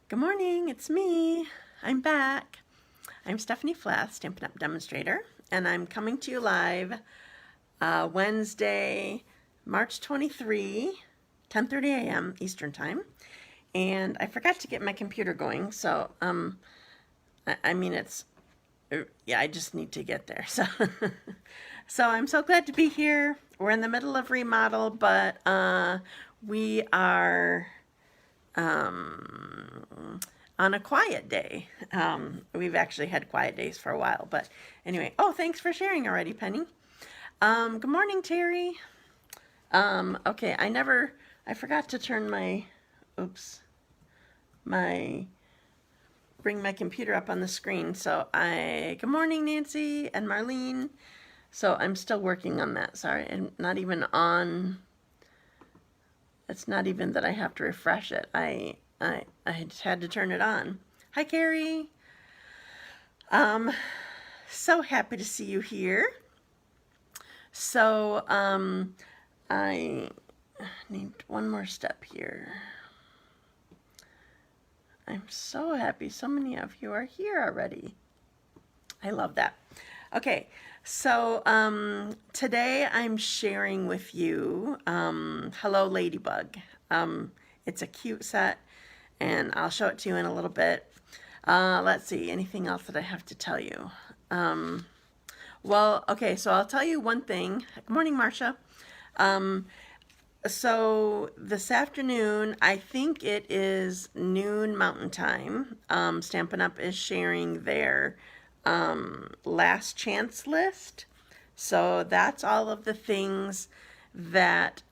Good morning, it's me. I'm back. I'm Stephanie Flath, Stampin' Up! Demonstrator, and I'm coming to you live Wednesday, March 23, 10:30 a.m. Eastern Time. And I forgot to get my computer going, so I just need to get there. So I'm so glad to be here. We're in the middle of remodel, but we are on a quiet day. We've actually had quiet days for a while, but anyway. Oh, thanks for sharing already, Penny. Good morning, Terry. Okay, I forgot to turn bring my computer up on the screen. So good morning, Nancy and Marlene. So I'm still working on that. Sorry, I'm not even on. It's not even that I have to refresh it. I just had to turn it on. Hi, Carrie. So happy to see you here. So I need one more step here. I'm so happy so many of you are here already. I love that. Okay, so today I'm sharing with you Hello Ladybug. It's a cute set, and I'll show it to you in a little bit. Let's see, anything else that I have to tell you? Well, okay, so I'll tell you one thing. Good morning, Marcia. So this afternoon, I think it is noon Mountain Time. Stampin' Up! Is sharing their last chance list. So that's all of the things that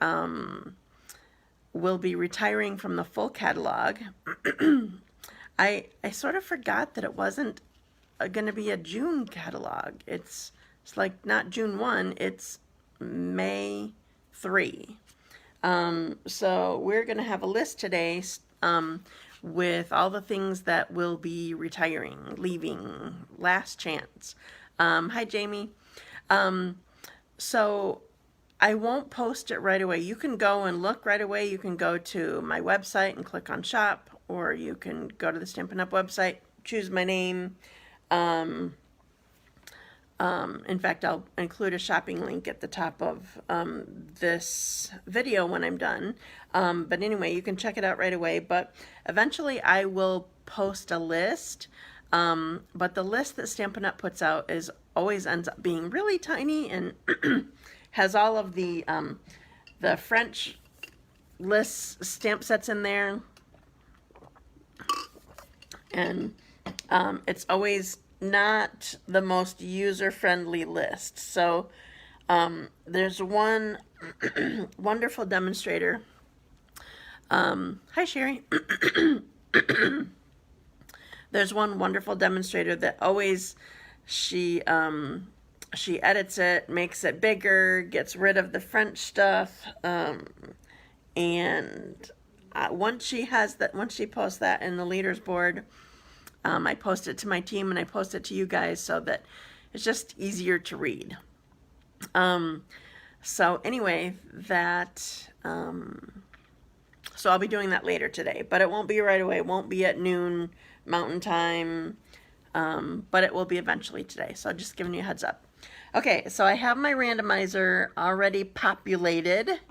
will be retiring from the full catalog. I sort of forgot that it wasn't going to be a June catalog. It's like not June 1, it's May 3. So we're going to have a list today with all the things that will be retiring, leaving, last chance. Hi, Jamie. So I won't post it right away. You can go and look right away. You can go to my website and click on shop, or you can go to the Stampin' Up! Website, choose my name. In fact, I'll include a shopping link at the top of this video when I'm done. But anyway, you can check it out right away. But eventually I will post a list. But the list that Stampin' Up! Puts out always ends up being really tiny and has all of the French list stamp sets in there. And it's always not the most user-friendly list. So there's one wonderful demonstrator. Hi, Sherry. There's one wonderful demonstrator that always she edits it, makes it bigger, gets rid of the French stuff, and once she posts that in the leaders board, I post it to my team and I post it to you guys so that it's just easier to read. So anyway, so I'll be doing that later today, but it won't be right away. It won't be at noon Mountain Time, but it will be eventually today. So just giving you a heads up. Okay, so I have my randomizer already populated,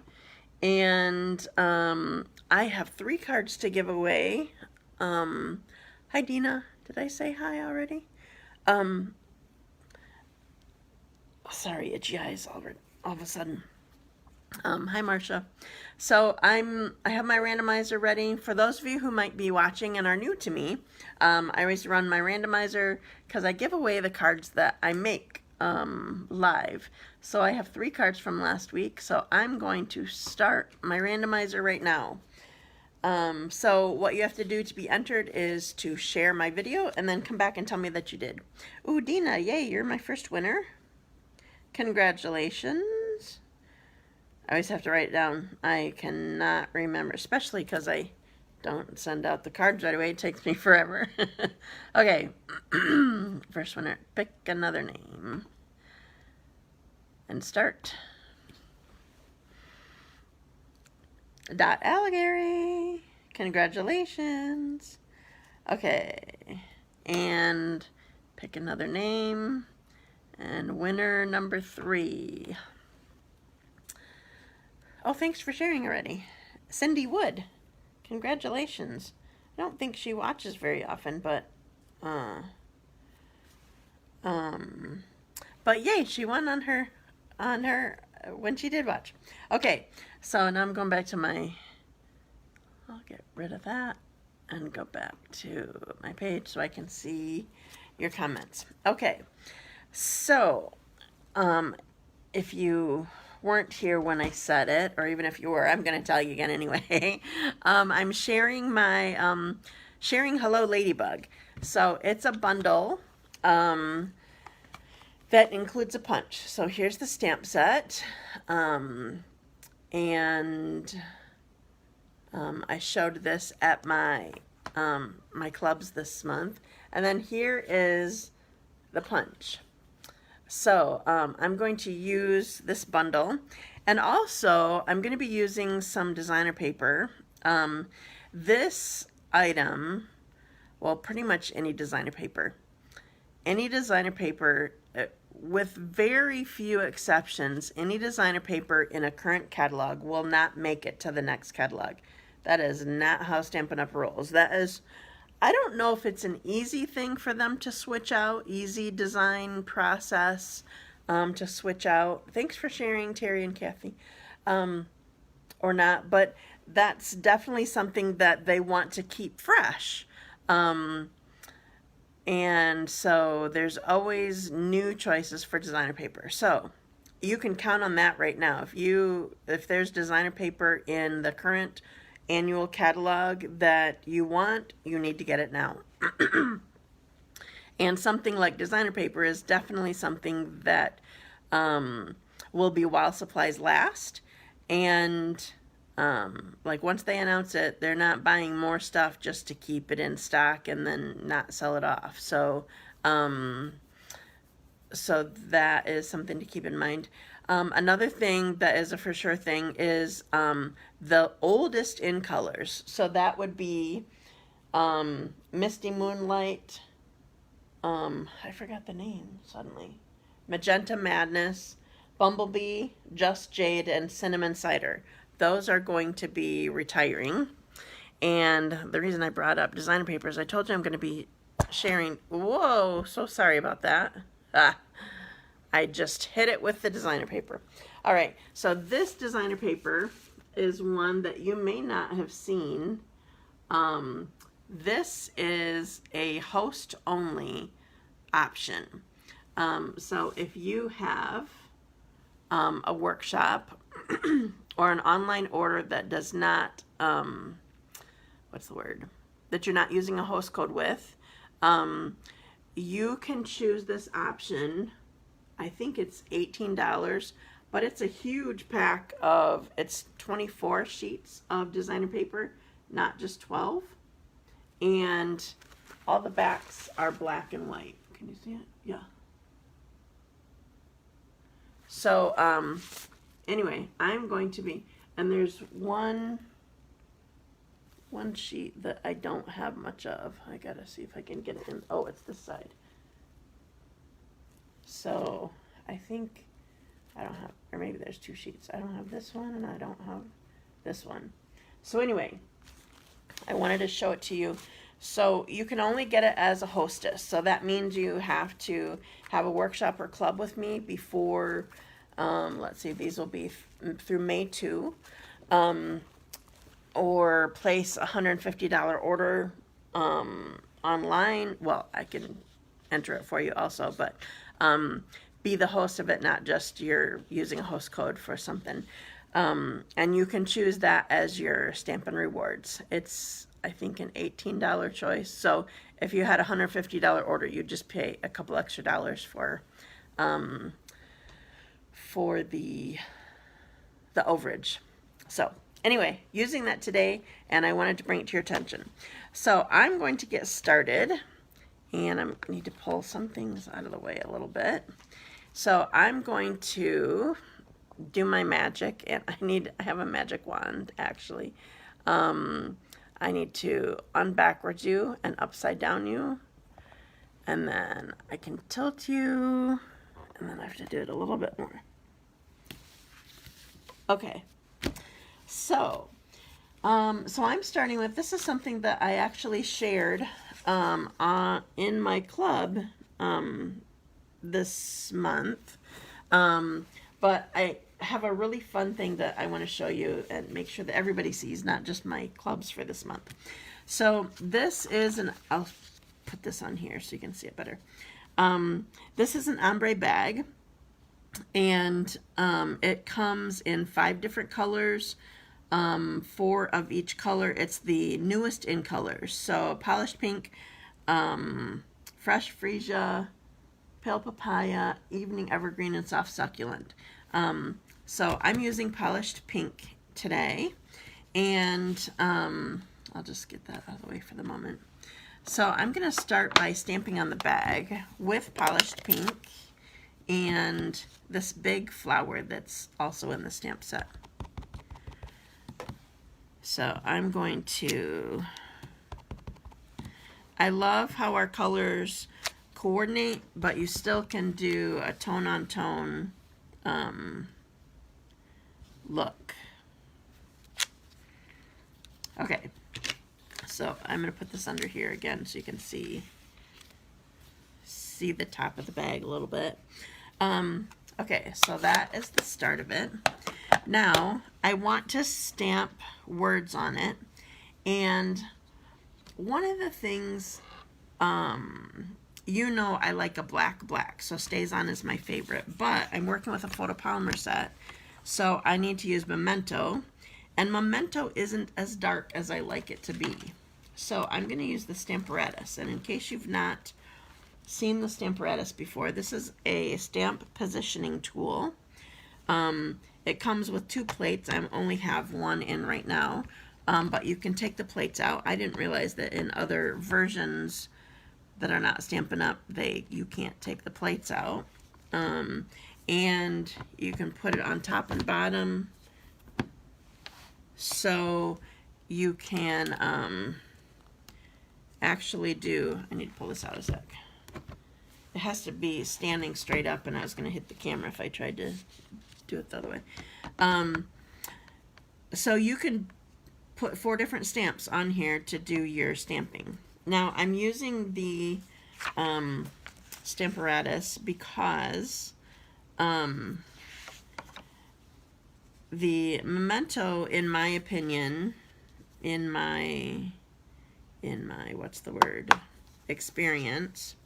and I have 3 cards to give away. Hi, Dina. Did I say hi already? Sorry, itchy eyes all of a sudden. Hi, Marcia. So I have my randomizer ready. For those of you who might be watching and are new to me, I always run my randomizer because I give away the cards that I make live. So I have 3 cards from last week. So I'm going to start my randomizer right now. So what you have to do to be entered is to share my video and then come back and tell me that you did. Ooh, Dina, yay, you're my first winner. Congratulations. I always have to write it down. I cannot remember, especially because I don't send out the cards right away. It takes me forever. Okay, first winner. Pick another name and start. Alighire. Congratulations. Okay, and pick another name, and winner number 3. Oh, thanks for sharing already. Cindy Wood, congratulations. I don't think she watches very often, but yay, she won on her when she did watch. Okay, so now I'm going back to I'll get rid of that and go back to my page so I can see your comments. Okay, so if you weren't here when I said it, or even if you were, I'm going to tell you again anyway. I'm sharing my sharing Hello Ladybug. So it's a bundle that includes a punch. So here's the stamp set, and I showed this at my my clubs this month, and then here is the punch. So I'm going to use this bundle, and also I'm going to be using some designer paper. This item, well, pretty much any designer paper, with very few exceptions, any designer paper in a current catalog will not make it to the next catalog. That is not how Stampin' Up! Rolls. That is, I don't know if it's an easy thing for them to switch out, easy design process to switch out. Thanks for sharing, Terry and Kathy, or not, but that's definitely something that they want to keep fresh. And so there's always new choices for designer paper. So you can count on that right now. If there's designer paper in the current annual catalog that you want, you need to get it now. And something like designer paper is definitely something that will be while supplies last. And like once they announce it, they're not buying more stuff just to keep it in stock and then not sell it off. So so that is something to keep in mind. Another thing that is a for sure thing is the oldest in colors. So that would be Misty Moonlight, I forgot the name suddenly, Magenta Madness, Bumblebee, Just Jade, and Cinnamon Cider. Those are going to be retiring. And the reason I brought up designer paper is I told you I'm going to be sharing. Whoa, so sorry about that. I just hit it with the designer paper. All right, so this designer paper is one that you may not have seen. This is a host only option. So if you have a workshop or an online order that does not, what's the word, that you're not using a host code with, you can choose this option. I think it's $18, but it's a huge pack of, it's 24 sheets of designer paper, not just 12. And all the backs are black and white. Can you see it? Yeah. So, anyway, I'm going to be, and there's one sheet that I don't have much of. I gotta see if I can get it in. Oh, it's this side. So I think I don't have, or maybe there's 2 sheets. I don't have this one and I don't have this one. So anyway, I wanted to show it to you. So you can only get it as a hostess. So that means you have to have a workshop or club with me before, let's see, these will be through May 2, or place a $150 order online. Well, I can enter it for you also, but be the host of it, not just you're using a host code for something. And you can choose that as your Stampin' Rewards. It's, I think, an $18 choice. So if you had a $150 order, you'd just pay a couple extra dollars for the overage. So anyway, using that today, and I wanted to bring it to your attention. So I'm going to get started, and I need to pull some things out of the way a little bit. So I'm going to do my magic, and I have a magic wand actually. I need to unbackwards you and upside down you. And then I can tilt you. And then I have to do it a little bit more. Okay. So I'm starting with, this is something that I actually shared in my club this month. But I have a really fun thing that I want to show you and make sure that everybody sees, not just my clubs for this month. So this is I'll put this on here so you can see it better. This is an ombre bag, and it comes in 5 different colors. 4 of each color. It's the newest in colors. So polished pink, fresh freesia, pale papaya, evening evergreen, and soft succulent. So I'm using polished pink today, and I'll just get that out of the way for the moment. So I'm going to start by stamping on the bag with polished pink and this big flower that's also in the stamp set. So I'm going to, I love how our colors coordinate, but you still can do a tone on tone look. Okay, so I'm going to put this under here again so you can see the top of the bag a little bit. Okay, so that is the start of it. Now, I want to stamp words on it, and one of the things, you know, I like a black, so Stays On is my favorite, but I'm working with a photopolymer set, so I need to use Memento, and Memento isn't as dark as I like it to be. So I'm going to use the Stamparatus, and in case you've not seen the Stamparatus before, this is a stamp positioning tool. It comes with 2 plates. I only have one in right now, but you can take the plates out. I didn't realize that in other versions that are not Stampin' Up, you can't take the plates out. And you can put it on top and bottom, so you can actually do, I need to pull this out a sec. It has to be standing straight up, and I was going to hit the camera if I tried to do it the other way. So you can put 4 different stamps on here to do your stamping. Now I'm using the Stamparatus because the Memento, in my opinion, in my what's the word, experience,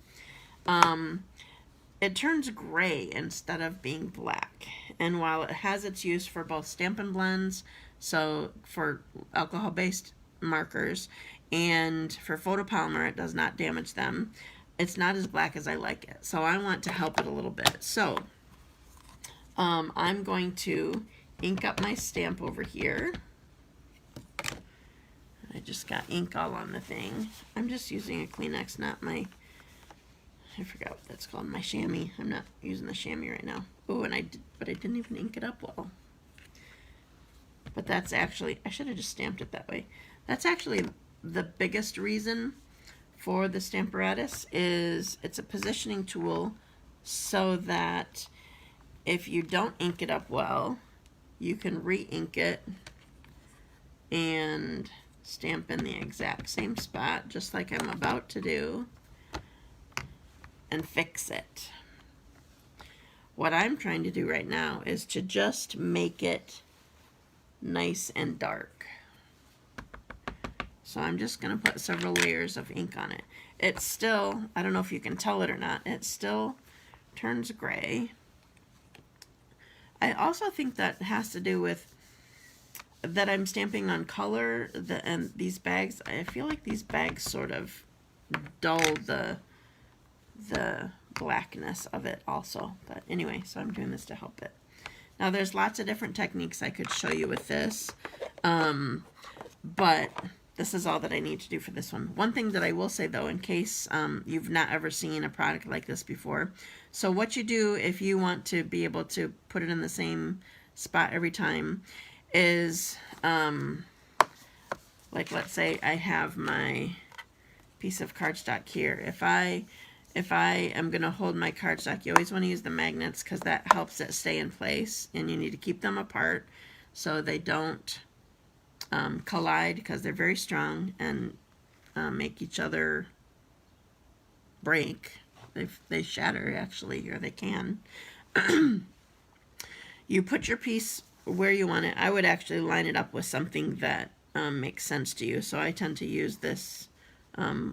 it turns gray instead of being black. And while it has its use for both Stampin' Blends, so for alcohol-based markers, and for photopolymer, it does not damage them, it's not as black as I like it. So I want to help it a little bit. So I'm going to ink up my stamp over here. I just got ink all on the thing. I'm just using a Kleenex, not my, I forgot what that's called, my chamois. I'm not using the chamois right now. Oh, but I didn't even ink it up well. But that's actually, I should have just stamped it that way. That's actually the biggest reason for the Stamparatus, is it's a positioning tool so that if you don't ink it up well, you can re-ink it and stamp in the exact same spot, just like I'm about to do, and fix it. What I'm trying to do right now is to just make it nice and dark. So I'm just going to put several layers of ink on it. It's still, I don't know if you can tell it or not, it still turns gray. I also think that has to do with that I'm stamping on color, and these bags, I feel like these bags sort of dull the blackness of it also. But anyway, so I'm doing this to help it. Now there's lots of different techniques I could show you with this, but this is all that I need to do for this one. One thing that I will say though, in case you've not ever seen a product like this before, so what you do if you want to be able to put it in the same spot every time is like let's say I have my piece of cardstock here. If I am going to hold my cardstock, you always want to use the magnets because that helps it stay in place, and you need to keep them apart so they don't collide, because they're very strong and make each other break. They shatter actually, or they can. You put your piece where you want it. I would actually line it up with something that makes sense to you. So I tend to use this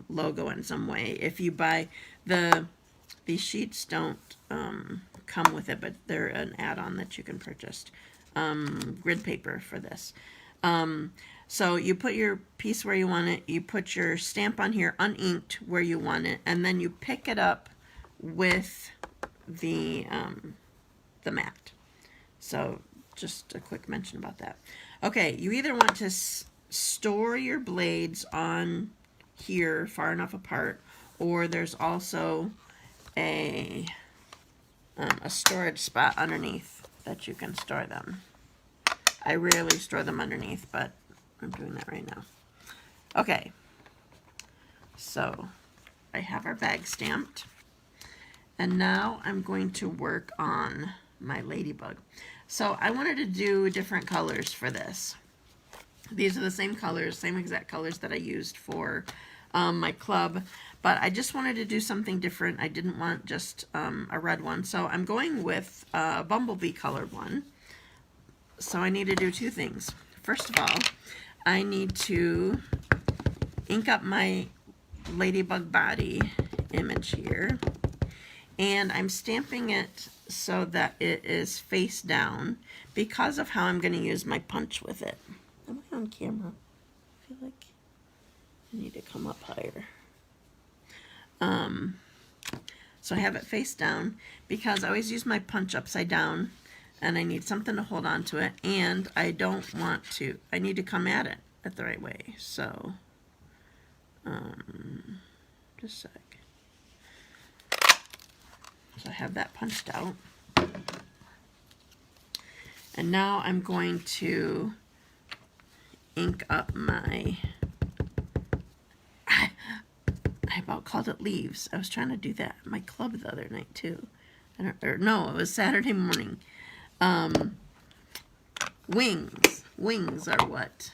logo in some way. If you buy these sheets don't come with it, but they're an add-on that you can purchase. Grid paper for this. So you put your piece where you want it, you put your stamp on here uninked where you want it, and then you pick it up with the mat. So just a quick mention about that. Okay, you either want to store your blades on here far enough apart, or there's also a storage spot underneath that you can store them. I rarely store them underneath, but I'm doing that right now. Okay, so I have our bag stamped, and now I'm going to work on my ladybug. So I wanted to do different colors for this. These are the same colors, same exact colors that I used for my club, but I just wanted to do something different. I didn't want just a red one, so I'm going with a bumblebee colored one. So I need to do two things. First of all, I need to ink up my ladybug body image here, and I'm stamping it so that it is face down because of how I'm going to use my punch with it. Am I on camera? I feel like I need to come up higher. So I have it face down because I always use my punch upside down, and I need something to hold on to it, and I don't want to, I need to come at it the right way. So just a sec. So I have that punched out, and now I'm going to ink up my, I about called it leaves. I was trying to do that at my club the other night too. No, it was Saturday morning. Wings are what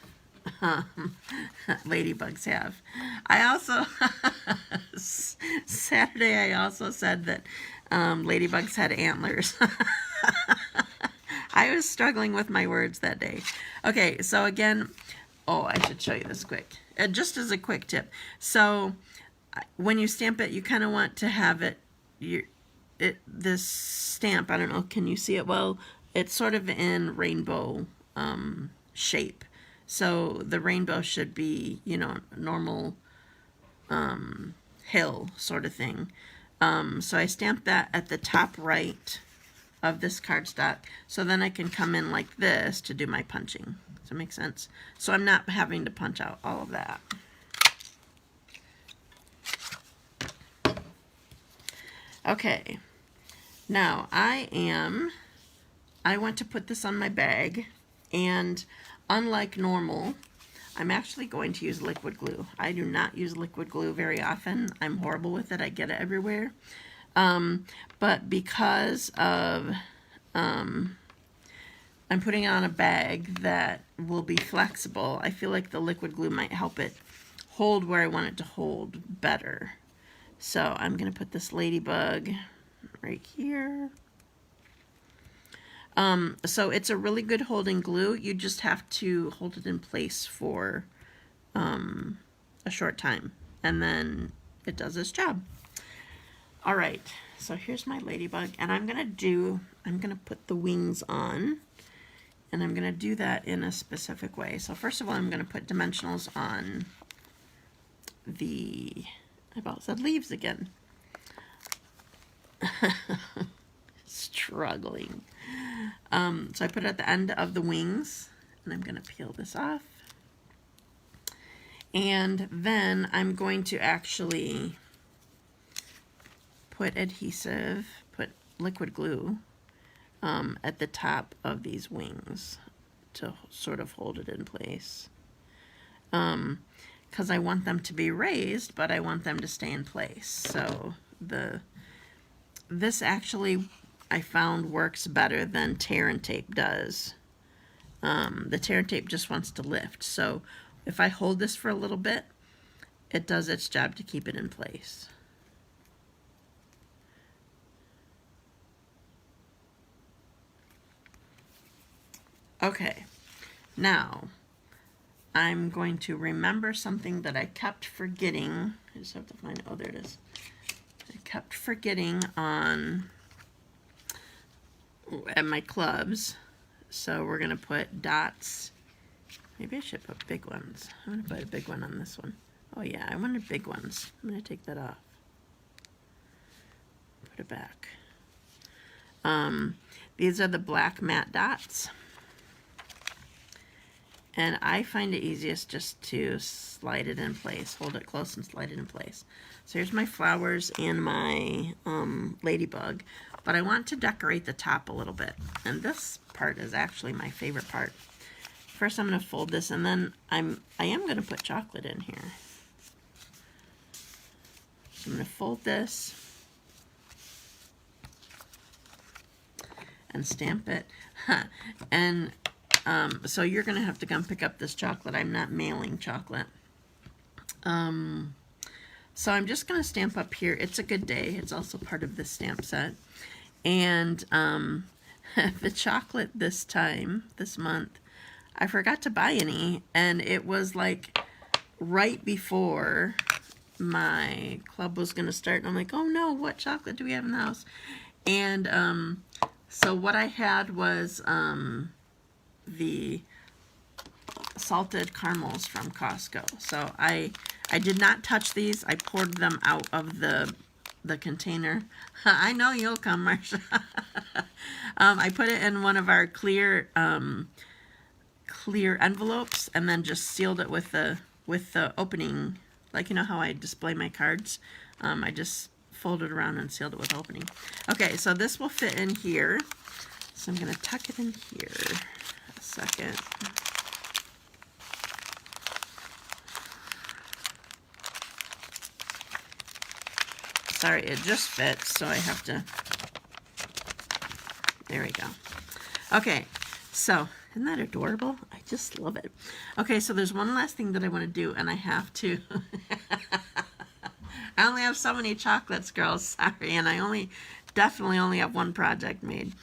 ladybugs have. I also Saturday I also said that ladybugs had antlers. I was struggling with my words that day. Okay, so again, oh, I should show you this quick. Just as a quick tip. So when you stamp it, you kind of want to have it, this stamp, I don't know, can you see it? Well, it's sort of in rainbow shape. So the rainbow should be, you know, normal hill sort of thing. So I stamped that at the top right of this cardstock, so then I can come in like this to do my punching. Does that make sense? So I'm not having to punch out all of that. Okay, now I want to put this on my bag, and unlike normal, I'm actually going to use liquid glue. I do not use liquid glue very often. I'm horrible with it. I get it everywhere. But because of I'm putting it on a bag that will be flexible, I feel like the liquid glue might help it hold where I want it to hold better. So I'm going to put this ladybug right here. So it's a really good holding glue. You just have to hold it in place for a short time, and then it does its job. All right, so here's my ladybug, and I'm gonna put the wings on, and I'm gonna do that in a specific way. So first of all, I'm gonna put dimensionals on the, I about said leaves again. Struggling. So I put it at the end of the wings, and I'm gonna peel this off. And then I'm going to actually put adhesive, put liquid glue at the top of these wings to sort of hold it in place. because I want them to be raised, but I want them to stay in place. So this actually I found works better than tear and tape does. The tear and tape just wants to lift. So if I hold this for a little bit, it does its job to keep it in place. Okay, now I'm going to remember something that I kept forgetting. I just have to find it. Oh, there it is. I kept forgetting at my clubs. So we're going to put dots. Maybe I should put big ones. I'm going to put a big one on this one. Oh yeah, I wanted big ones. I'm going to take that off. Put it back. These are the black matte dots. And I find it easiest just to slide it in place. Hold it close and slide it in place. So here's my flowers and my ladybug. But I want to decorate the top a little bit. And this part is actually my favorite part. First I'm going to fold this, and then I am going to put chocolate in here. So I'm going to fold this and stamp it. And so you're going to have to come pick up this chocolate. I'm not mailing chocolate. So I'm just going to stamp up here. It's a good day. It's also part of this stamp set. And the chocolate this month, I forgot to buy any. And it was like right before my club was going to start. And I'm like, oh no, what chocolate do we have in the house? And so what I had was the salted caramels from Costco. So I did not touch these. I poured them out of the container. I know you'll come, Marsha. I put it in one of our clear envelopes, and then just sealed it with the opening, like you know how I display my cards. I just folded around and sealed it with opening. Okay, so this will fit in here. So I'm going to tuck it in here. A second. Sorry, it just fits, so I have to. There we go. Okay, so isn't that adorable? I just love it. Okay, so there's one last thing that I want to do, and I have to. I only have so many chocolates, girls. Sorry, and I definitely only have one project made.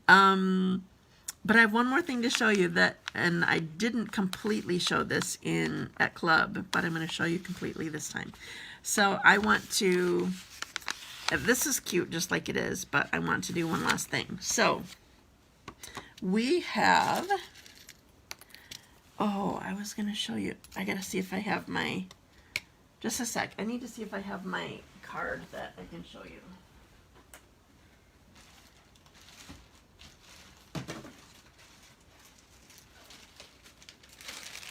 But I have one more thing to show you and I didn't completely show this at club, but I'm going to show you completely this time. So I want to. This is cute just like it is, but I want to do one last thing. So we have. Oh, I was going to show you. I got to see if I have my. Just a sec. I need to see if I have my card that I can show you.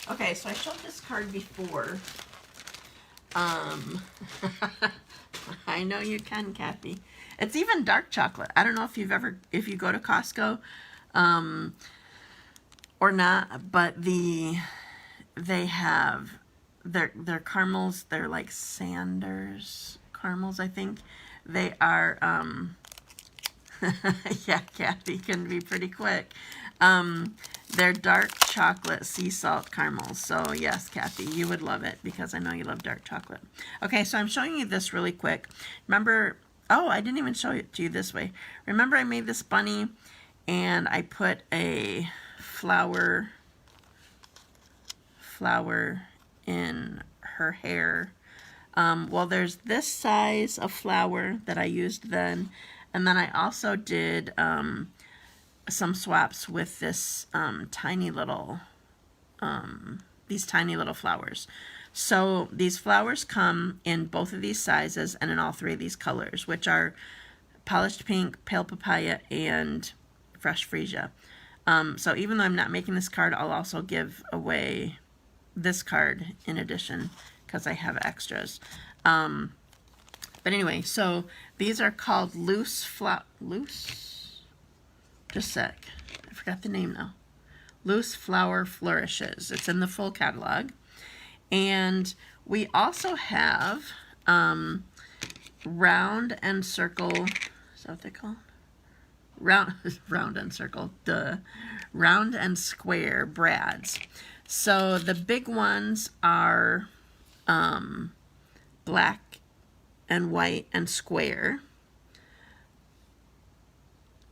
Okay, so I showed this card before. I know you can, Kathy. It's even dark chocolate. I don't know if if you go to Costco, or not, but they have their caramels. They're like Sanders caramels, I think. They are, yeah, Kathy can be pretty quick. They're dark chocolate sea salt caramels. So yes, Kathy, you would love it because I know you love dark chocolate. Okay, so I'm showing you this really quick. Remember, oh, I didn't even show it to you this way. Remember I made this bunny and I put a flower in her hair. Well, there's this size of flower that I used then. And then I also did some swaps with this tiny little flowers. So these flowers come in both of these sizes and in all three of these colors, which are polished pink, pale papaya, and fresh freesia. So even though I'm not making this card, I'll also give away this card in addition because I have extras. But anyway, so these are called loose. Just a sec. I forgot the name now. Loose Flower Flourishes. It's in the full catalog. And we also have round and circle, is that what they're called? Round and circle, duh. Round and square brads. So the big ones are black and white and square.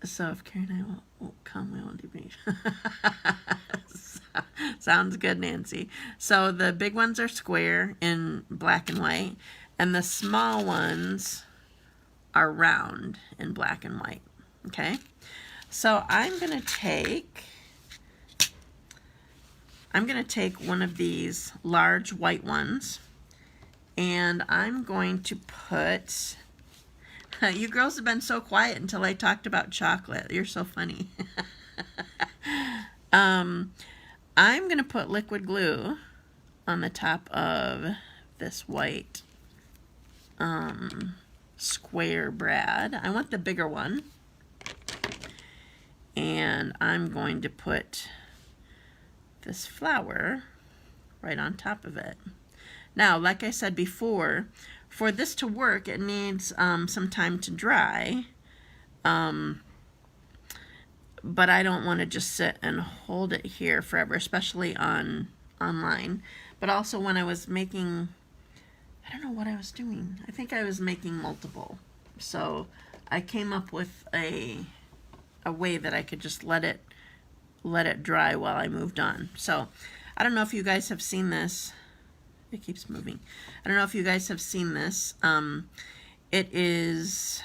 So if Carrie and I won't come, we won't do me. Sounds good, Nancy. So the big ones are square in black and white, and the small ones are round in black and white. Okay, so I'm gonna take one of these large white ones, and I'm going to put, you girls have been so quiet until I talked about chocolate. You're so funny. I'm going to put liquid glue on the top of this white square brad. I want the bigger one. And I'm going to put this flower right on top of it. Now, like I said before, for this to work, it needs some time to dry. But I don't want to just sit and hold it here forever, especially online. But also when I was making, I don't know what I was doing. I think I was making multiple. So I came up with a way that I could just let it dry while I moved on. So I don't know if you guys have seen this. It keeps moving. I don't know if you guys have seen this. It is,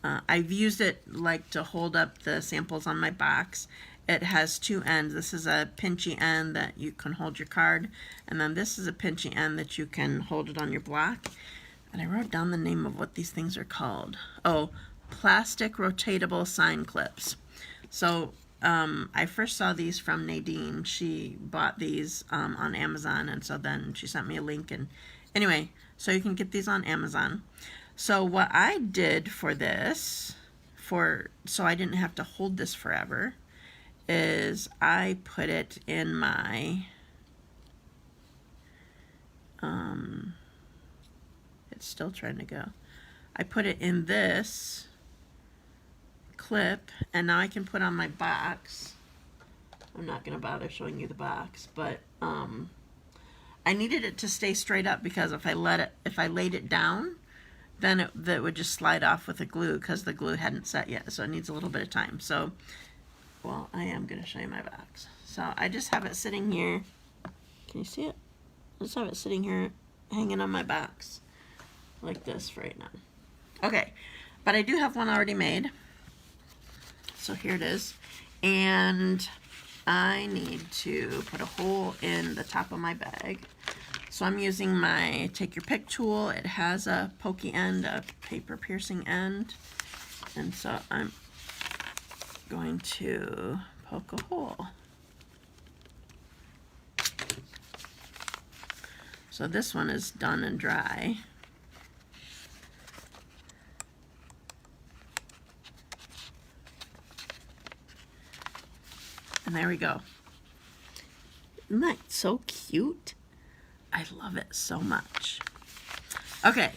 I've used it like to hold up the samples on my box. It has two ends. This is a pinchy end that you can hold your card, and then this is a pinchy end that you can hold it on your block. And I wrote down the name of what these things are called. Oh, plastic rotatable sign clips. So I first saw these from Nadine. She bought these on Amazon, and so then she sent me a link. And anyway, so you can get these on Amazon. So what I did for this, so I didn't have to hold this forever, is I put it in my, it's still trying to go. I put it in this clip, and now I can put on my box. I'm not going to bother showing you the box, but I needed it to stay straight up, because if I laid it down, then it would just slide off with the glue, because the glue hadn't set yet, so it needs a little bit of time. So, well, I am going to show you my box. So I just have it sitting here. Can you see it? I just have it sitting here hanging on my box like this for right now. Okay, but I do have one already made. So here it is. And I need to put a hole in the top of my bag. So I'm using my Take Your Pick tool. It has a pokey end, a paper piercing end. And so I'm going to poke a hole. So this one is done and dry. And there we go. Isn't that so cute? I love it so much. Okay,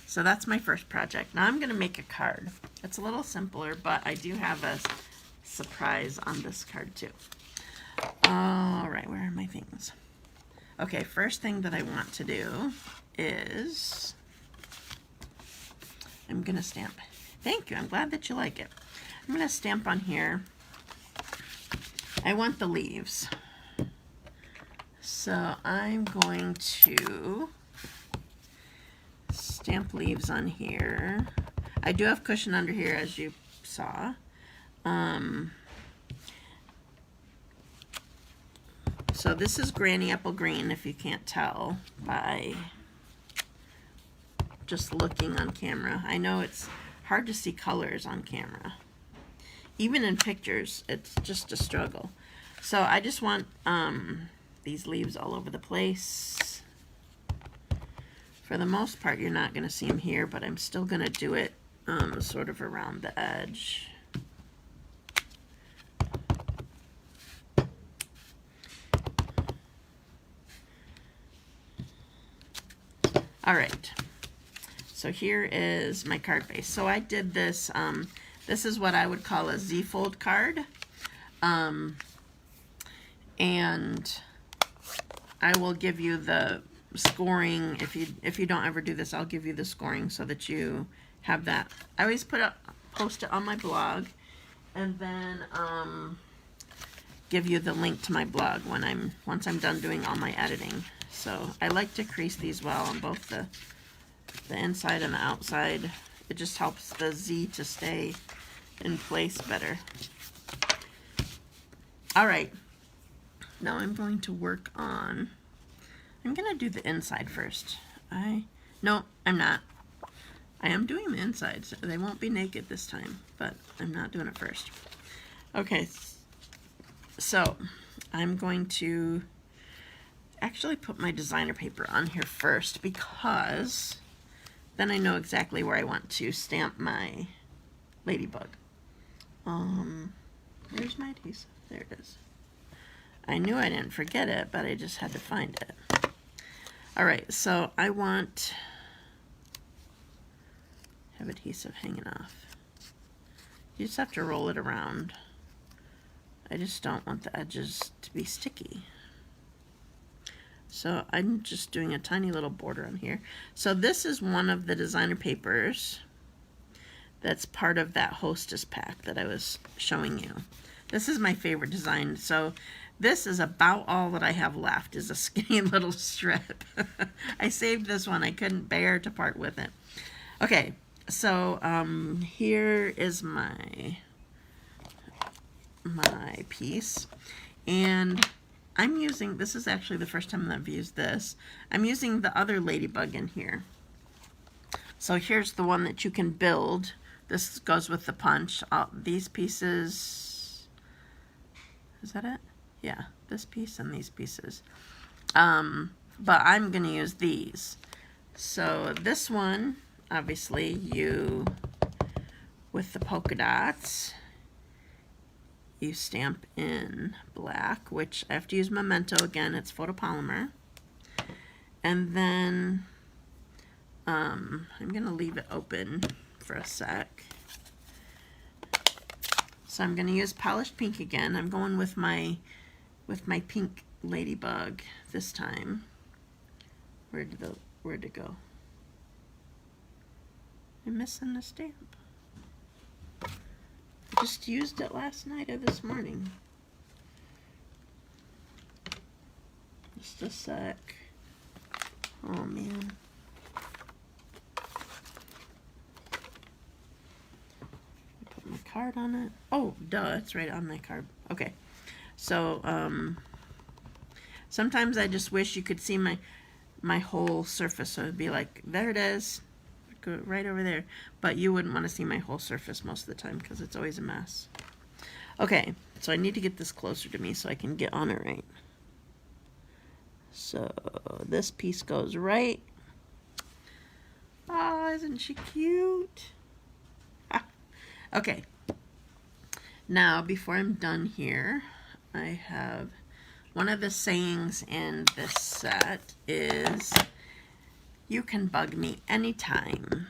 so that's my first project. Now I'm going to make a card. It's a little simpler, but I do have a surprise on this card too. All right, where are my things? Okay, first thing that I want to do is, I'm going to stamp. Thank you, I'm glad that you like it. I'm going to stamp on here. I want the leaves. So I'm going to stamp leaves on here. I do have cushion under here, as you saw. So this is Granny Apple Green, if you can't tell by just looking on camera. I know it's hard to see colors on camera. Even in pictures, it's just a struggle. So I just want these leaves all over the place. For the most part, you're not going to see them here, but I'm still going to do it sort of around the edge. All right. So here is my card base. So I did this, this is what I would call a Z-fold card. And I will give you the scoring. If you don't ever do this, I'll give you the scoring so that you have that. I always post it on my blog, and then give you the link to my blog once I'm done doing all my editing. So I like to crease these well on both the inside and the outside. It just helps the Z to stay in place better. All right, now I'm going to work on, I'm going to do the inside first. No, I'm not. I am doing the inside, so they won't be naked this time, but I'm not doing it first. Okay, so I'm going to actually put my designer paper on here first, because then I know exactly where I want to stamp my ladybug. Where's my adhesive? There it is. I knew I didn't forget it, but I just had to find it. All right, so I want have adhesive hanging off. You just have to roll it around. I just don't want the edges to be sticky. So I'm just doing a tiny little border on here. So this is one of the designer papers that's part of that hostess pack that I was showing you. This is my favorite design. So this is about all that I have left, is a skinny little strip. I saved this one. I couldn't bear to part with it. Okay, so here is my piece, and I'm using, this is actually the first time that I've used this. I'm using the other ladybug in here. So here's the one that you can build. This goes with the punch. These pieces, is that it? Yeah, this piece and these pieces. But I'm going to use these. So this one, obviously, with the polka dots, you stamp in black, which I have to use Memento again. It's photopolymer. And then I'm going to leave it open for a sec. So I'm going to use polished pink again. I'm going with my pink ladybug this time. Where'd it go? I'm missing the stamp. I just used it last night or this morning. Just a sec. Oh man. Put my card on it. Oh, duh, it's right on my card. Okay. So, sometimes I just wish you could see my whole surface. So it'd be like, there it is. Go right over there. But you wouldn't want to see my whole surface most of the time because it's always a mess. Okay, so I need to get this closer to me so I can get on it right. So this piece goes right. Ah, isn't she cute? Ah. Okay. Now, before I'm done here, I have one of the sayings in this set is, you can bug me anytime.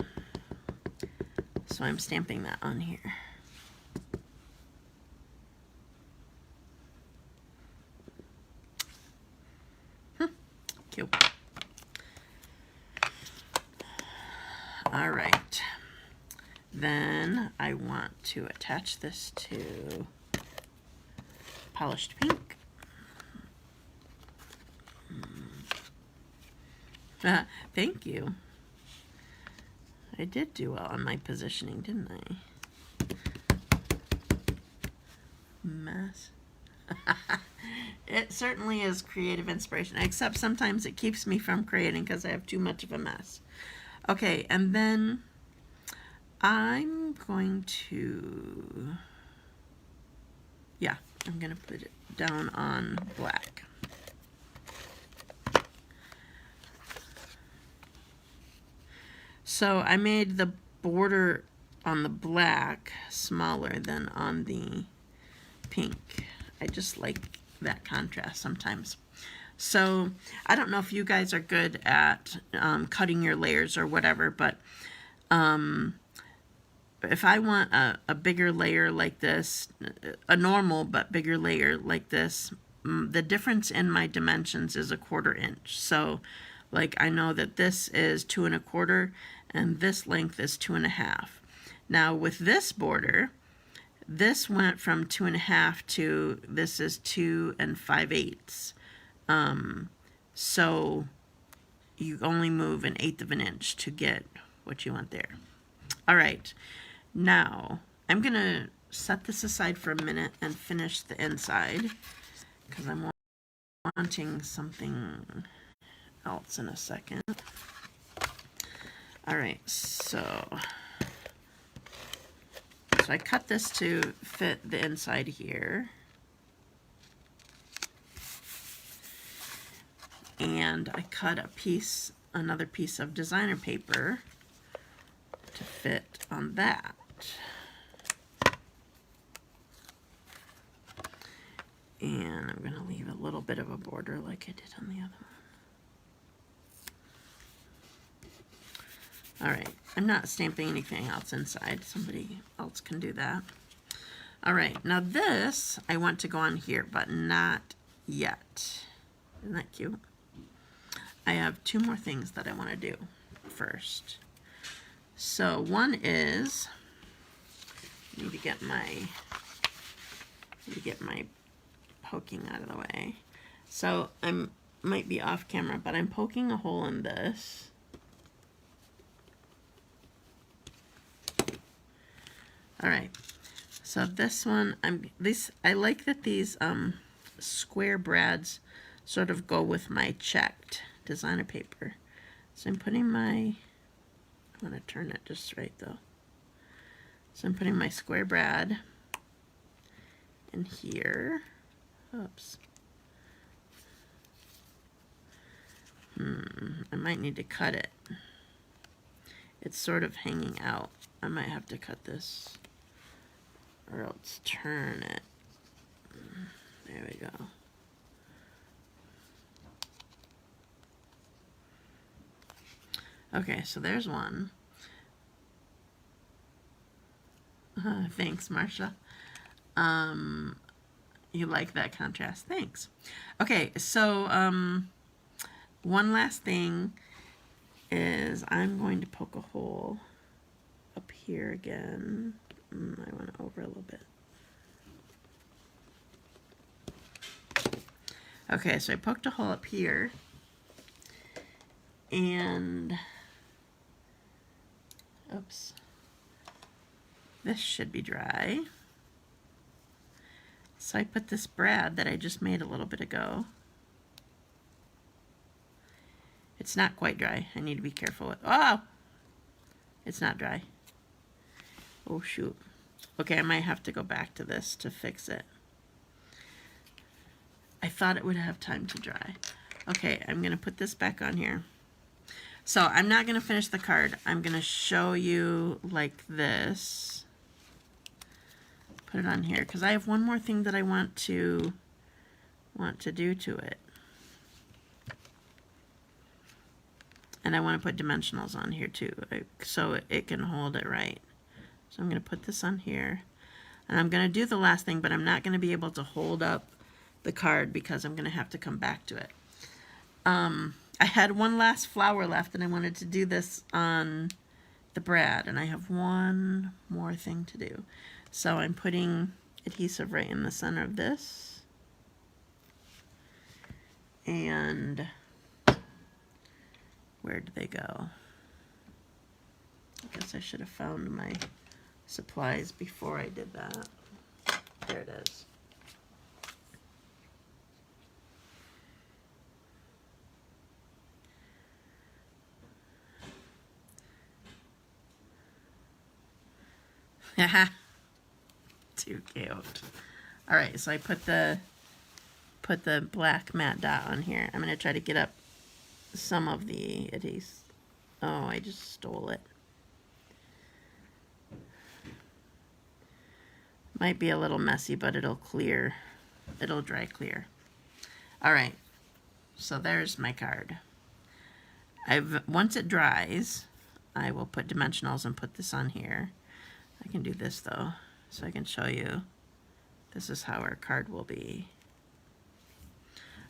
So I'm stamping that on here. Cute. All right. Then I want to attach this to polished pink. Thank you. I did do well on my positioning, didn't I? Mess. It certainly is creative inspiration, except sometimes it keeps me from creating because I have too much of a mess. Okay, and then I'm going to, I'm going to put it down on black. So I made the border on the black smaller than on the pink. I just like that contrast sometimes. So I don't know if you guys are good at cutting your layers or whatever, but if I want a bigger layer like this, a normal but bigger layer like this, the difference in my dimensions is 1/4 inch. So like I know that this is 2 1/4 and this length is 2 1/2. Now with this border, this went from 2 1/2 to this is 2 5/8. So you only move 1/8 of an inch to get what you want there. All right, now I'm gonna set this aside for a minute and finish the inside because I'm wanting something else in a second. All right, so I cut this to fit the inside here. And I cut another piece of designer paper to fit on that. And I'm going to leave a little bit of a border like I did on the other one. All right, I'm not stamping anything else inside. Somebody else can do that. All right, now this I want to go on here, but not yet. Isn't that cute? I have 2 more things that I want to do first. So one is, I need to get my poking out of the way. So might be off camera, but I'm poking a hole in this. All right. So this one, I like that these square brads sort of go with my checked designer paper. So I'm putting I want to turn it just right though. So I'm putting my square brad in here. Oops. I might need to cut it. It's sort of hanging out. I might have to cut this or else turn it. There we go. Okay, so there's one. Thanks, Marcia. You like that contrast. Thanks. Okay, so one last thing is I'm going to poke a hole up here again. I want it over a little bit. Okay, so I poked a hole up here. And oops, this should be dry. So I put this brad that I just made a little bit ago. It's not quite dry. I need to be careful with, oh, it's not dry. Oh shoot. Okay, I might have to go back to this to fix it. I thought it would have time to dry. Okay, I'm gonna put this back on here. So I'm not going to finish the card. I'm going to show you like this. Put it on here because I have one more thing that I want to do to it. And I want to put dimensionals on here too, so it can hold it right. So I'm going to put this on here. And I'm going to do the last thing, but I'm not going to be able to hold up the card because I'm going to have to come back to it. I had one last flower left and I wanted to do this on the brad, and I have one more thing to do. So I'm putting adhesive right in the center of this. And where did they go? I guess I should have found my supplies before I did that. There it is. Too cute. All right, so I put the black matte dot on here. I'm gonna try to get up some of the adhesive. Oh, I just stole it. Might be a little messy, but it'll clear. It'll dry clear. All right. So there's my card. Once it dries, I will put dimensionals and put this on here. I can do this though, so I can show you. This is how our card will be.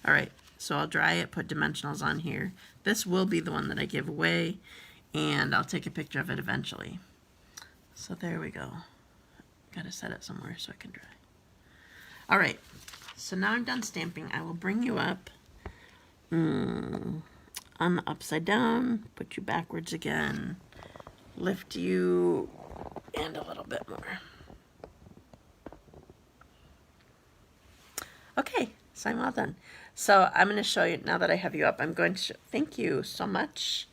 All right, so I'll dry it, put dimensionals on here. This will be the one that I give away, and I'll take a picture of it eventually. So there we go. Gotta set it somewhere so it can dry. All right, so now I'm done stamping. I will bring you up on the upside down, put you backwards again, lift you, and a little bit more. Okay, so I'm all done. So I'm going to show you, now that I have you up, I'm going to thank you so much.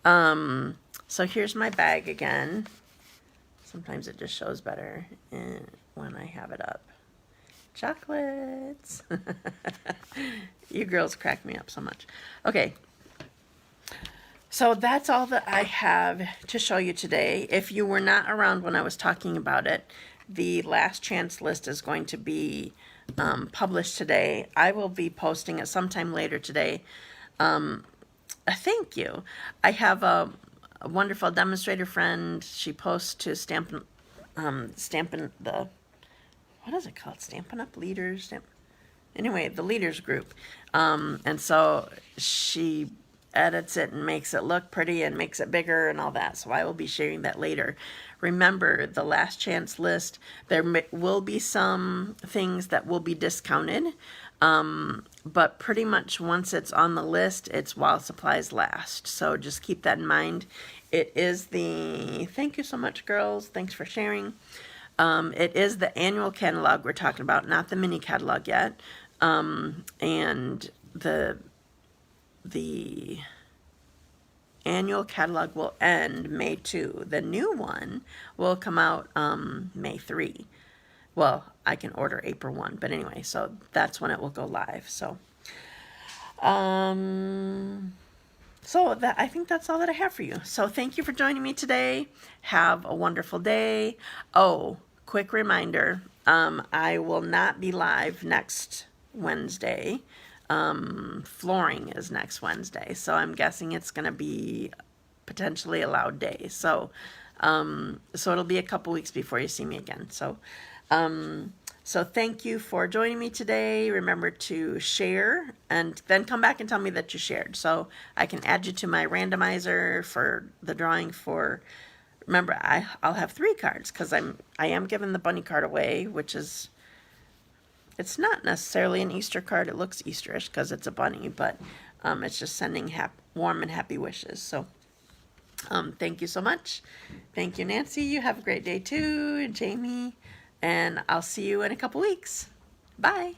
So here's my bag again. Sometimes it just shows better when I have it up. Chocolates. You girls crack me up so much. Okay. So that's all that I have to show you today. If you were not around when I was talking about it, the last chance list is going to be published today. I will be posting it sometime later today. Thank you. I have a wonderful demonstrator friend. She posts to stamping the, what is it called? Stampin' Up Leaders? Anyway, the Leaders group. And so she edits it and makes it look pretty and makes it bigger and all that. So I will be sharing that later. Remember, the last chance list, there will be some things that will be discounted, but pretty much once it's on the list, it's while supplies last. So just keep that in mind. It is the, thank you so much, girls. Thanks for sharing. It is the annual catalog we're talking about, not the mini catalog yet. And the annual catalog will end May 2. The new one will come out May 3. Well, I can order April 1, but anyway, so that's when it will go live. So that, I think that's all that I have for you. So thank you for joining me today. Have a wonderful day. Oh, quick reminder, I will not be live next Wednesday. Flooring is next Wednesday, so I'm guessing it's going to be potentially a loud day. So it'll be a couple weeks before you see me again. So thank you for joining me today. Remember to share and then come back and tell me that you shared, so I can add you to my randomizer for the drawing for. Remember, I'll have 3 cards because I am giving the bunny card away, which is. It's not necessarily an Easter card. It looks Easterish because it's a bunny, but it's just sending warm and happy wishes. So thank you so much. Thank you, Nancy. You have a great day too, Jamie. And I'll see you in a couple weeks. Bye.